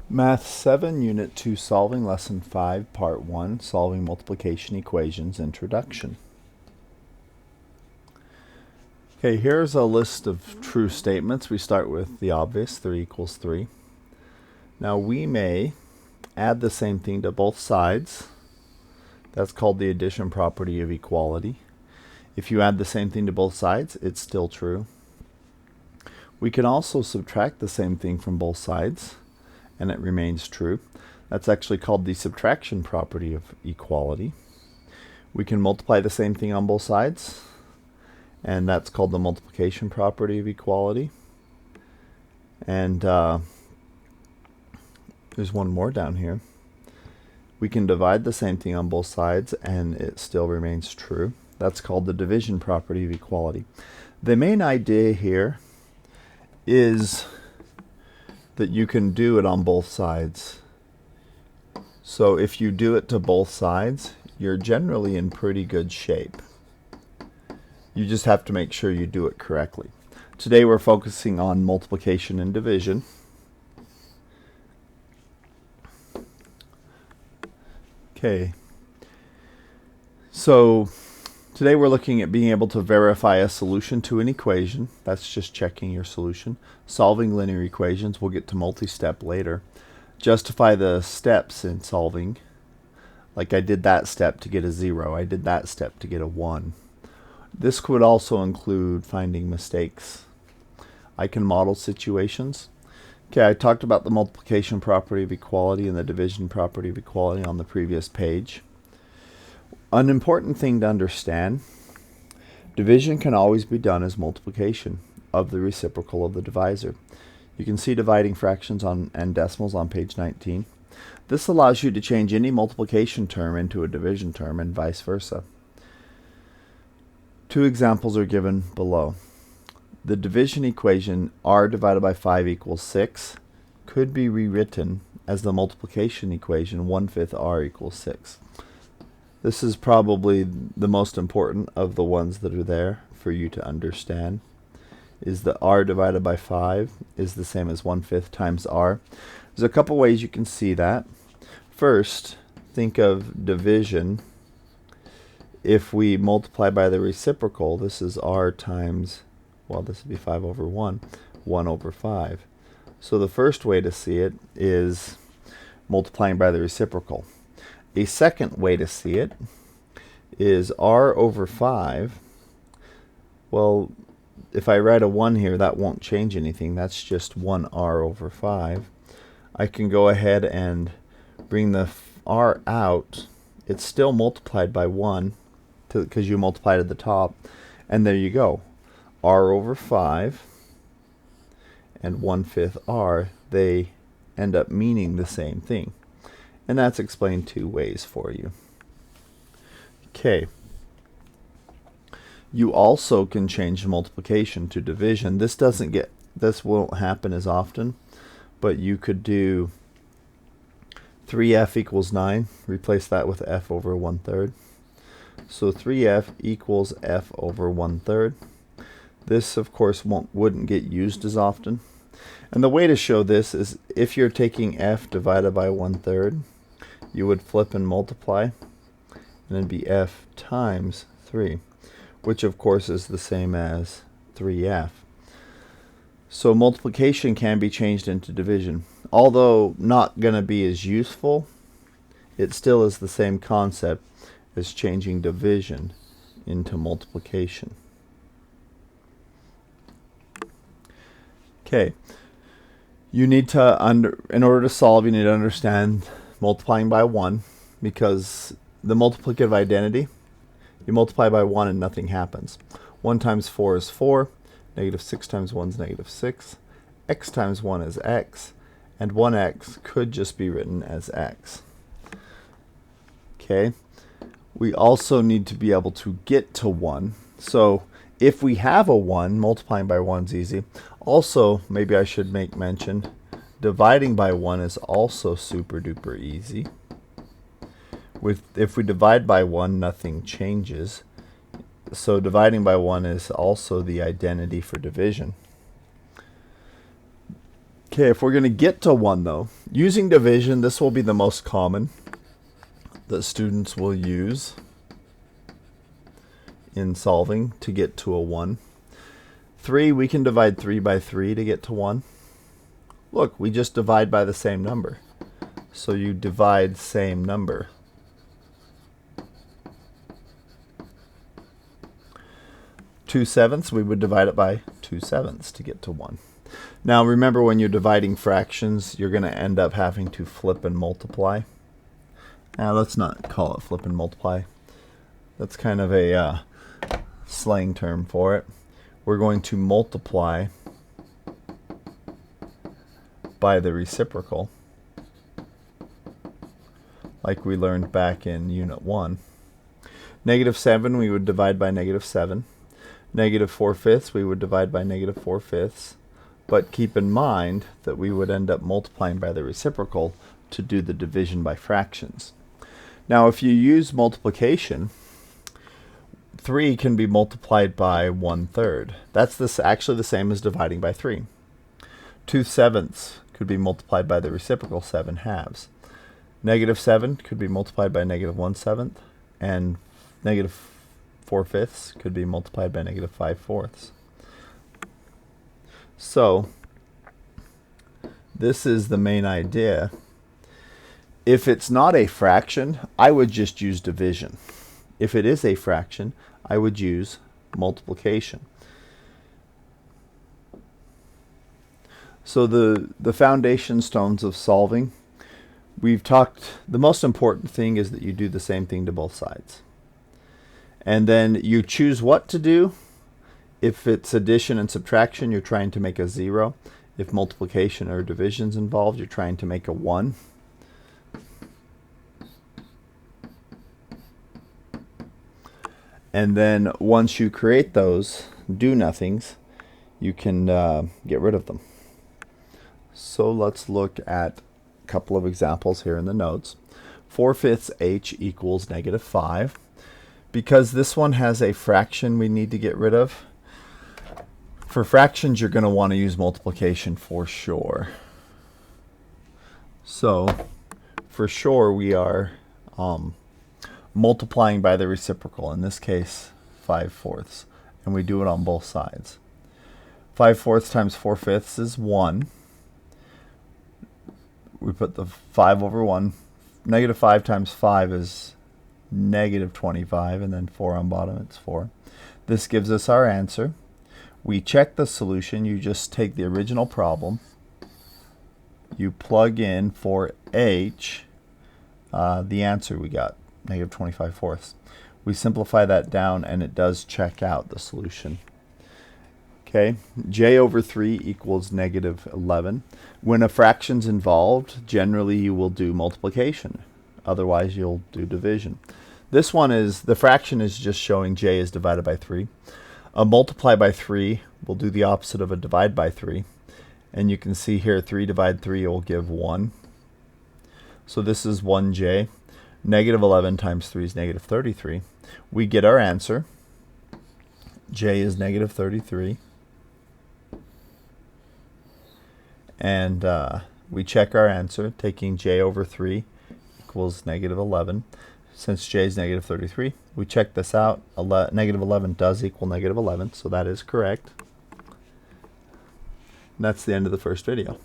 Math 7, Unit 2, Solving, Lesson 5, Part 1, Solving Multiplication Equations, Introduction. Okay, here's a list of true statements. We start with the obvious, 3 equals 3. Now we may add the same thing to both sides. That's called the addition property of equality. If you add the same thing to both sides, it's still true. We can also subtract the same thing from both sides, and it remains true. That's actually called the subtraction property of equality. We can multiply the same thing on both sides, and that's called the multiplication property of equality. And there's one more down here. We can divide the same thing on both sides, and it still remains true. That's called the division property of equality. The main idea here is that you can do it on both sides. So if you do it to both sides, you're generally in pretty good shape. You just have to make sure you do it correctly. Today we're focusing on multiplication and division. Okay. So today we're looking at being able to verify a solution to an equation. That's just checking your solution. Solving linear equations. We'll get to multi-step later. Justify the steps in solving. Like I did that step to get a 0. I did that step to get a 1. This could also include finding mistakes. I can model situations. Okay, I talked about the multiplication property of equality and the division property of equality on the previous page. An important thing to understand, division can always be done as multiplication of the reciprocal of the divisor. You can see dividing fractions and decimals on page 19. This allows you to change any multiplication term into a division term and vice versa. Two examples are given below. The division equation r divided by 5 equals 6 could be rewritten as the multiplication equation 1/5 r equals 6. This is probably the most important of the ones that are there for you to understand, is that r divided by 5 is the same as 1/5 times r. There's a couple ways you can see that. First, think of division. If we multiply by the reciprocal, this is r times, well, this would be 5 over 1, 1 over 5. So the first way to see it is multiplying by the reciprocal. A second way to see it is r over 5. Well, if I write a 1 here, that won't change anything. That's just 1r over 5. I can go ahead and bring the r out. It's still multiplied by 1 because you multiplied at the top. And there you go. R over 5 and 1/5 r, they end up meaning the same thing. And that's explained two ways for you. Okay. You also can change multiplication to division. This won't happen as often, but you could do 3f equals 9. Replace that with f over 1/3. So 3f equals f over 1/3. This, of course, wouldn't get used as often. And the way to show this is if you're taking f divided by 1/3, you would flip and multiply, and it'd be f times 3, which of course is the same as 3f. So multiplication can be changed into division. Although not going to be as useful, it still is the same concept as changing division into multiplication. Okay, you need to, in order to solve, you need to understand multiplying by 1, because the multiplicative identity, you multiply by 1 and nothing happens. 1 times 4 is 4, negative 6 times 1 is negative 6, x times 1 is x, and 1x could just be written as x. Okay, we also need to be able to get to 1. So if we have a 1, multiplying by 1 is easy. Also, maybe I should make mention, dividing by 1 is also super duper easy. If we divide by 1, nothing changes. So dividing by 1 is also the identity for division. Okay, if we're going to get to 1 though, using division, this will be the most common that students will use in solving to get to a 1. 3, we can divide 3 by 3 to get to 1. Look, we just divide by the same number. So you divide same number. 2/7, we would divide it by 2/7 to get to 1. Now remember, when you're dividing fractions, you're going to end up having to flip and multiply. Now let's not call it flip and multiply. That's kind of a slang term for it. We're going to multiply by the reciprocal, like we learned back in Unit 1. -7, we would divide by -7. -4/5, we would divide by -4/5. But keep in mind that we would end up multiplying by the reciprocal to do the division by fractions. Now if you use multiplication, 3 can be multiplied by 1/3. That's actually the same as dividing by 3. 2/7 could be multiplied by the reciprocal, 7/2. -7 could be multiplied by -1/7, and -4/5 could be multiplied by -5/4. So this is the main idea. If it's not a fraction, I would just use division. If it is a fraction, I would use multiplication. So the foundation stones of solving, we've talked, the most important thing is that you do the same thing to both sides. And then you choose what to do. If it's addition and subtraction, you're trying to make a 0. If multiplication or division is involved, you're trying to make a 1. And then once you create those do-nothings, you can get rid of them. So let's look at a couple of examples here in the notes. 4/5 h equals -5. Because this one has a fraction we need to get rid of, for fractions you're going to want to use multiplication for sure. So for sure we are multiplying by the reciprocal, in this case 5/4, and we do it on both sides. 5/4 times 4/5 is 1. We put the 5 over 1. -5 times 5 is -25, and then 4 on bottom, it's 4. This gives us our answer. We check the solution. You just take the original problem, you plug in for h the answer we got, -25/4. We simplify that down and it does check out the solution. Okay, j over 3 equals -11. When a fraction's involved, generally you will do multiplication. Otherwise you'll do division. This one is, the fraction is just showing j is divided by 3. A multiply by 3 will do the opposite of a divide by 3. And you can see here 3 divided 3 will give 1. So this is 1j. -11 times 3 is -33. We get our answer. J is -33. And we check our answer, taking j over 3 equals -11. Since j is -33, we check this out. -11 does equal -11, so that is correct. And that's the end of the first video.